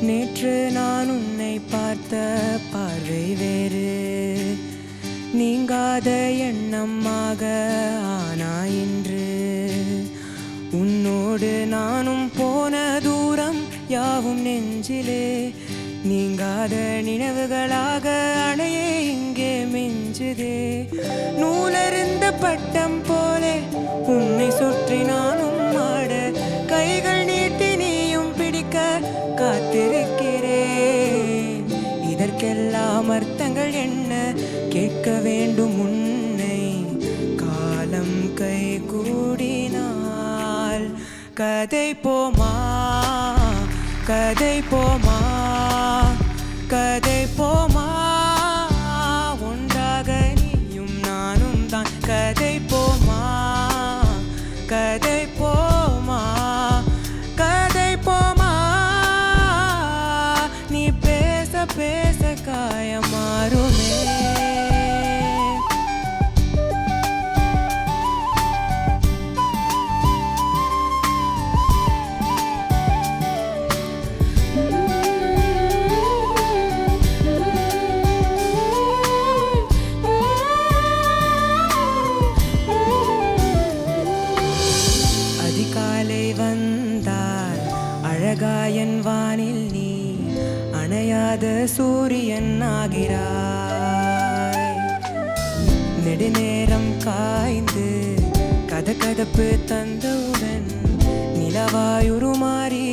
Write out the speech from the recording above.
நேற்று நான் உன்னை பார்த்த பார்வை வேறு, நீங்காத எண்ணமாக ஆனா இன்று. உன்னோடு நானும் போன தூரம் யாவும் நெஞ்சிலே, நீங்காத நினைவுகளாக அணையே இங்கே மிஞ்சுதே. நூலறிந்த பட்டம் போலே உன்னை சுற்றி நானும் ஆட, கைகள் நீட்டி நீயும் பிடிக்க காத்திருக்கிறேன். இதற்கெல்லாம் அர்த்தங்கள் என்ன கேட்க வேண்டும் உன்னை. காலம் கை கூடினால் கதை போமா, கதை போமா, கதை போமா. ஒன்றாக நீயும் நானும் தான். கதை போமா, கதை போமா, கதை போமா. நீ பேச பேச காயம் மாறுமே. அதிகாலை வந்தால் அழகாயன் வானில் நீ அணையாத சூரியன் ஆகிறாய். நெடுநேரம் காய்ந்து கதகதப்பு தந்தவுடன் நிலவாய் உருமாறி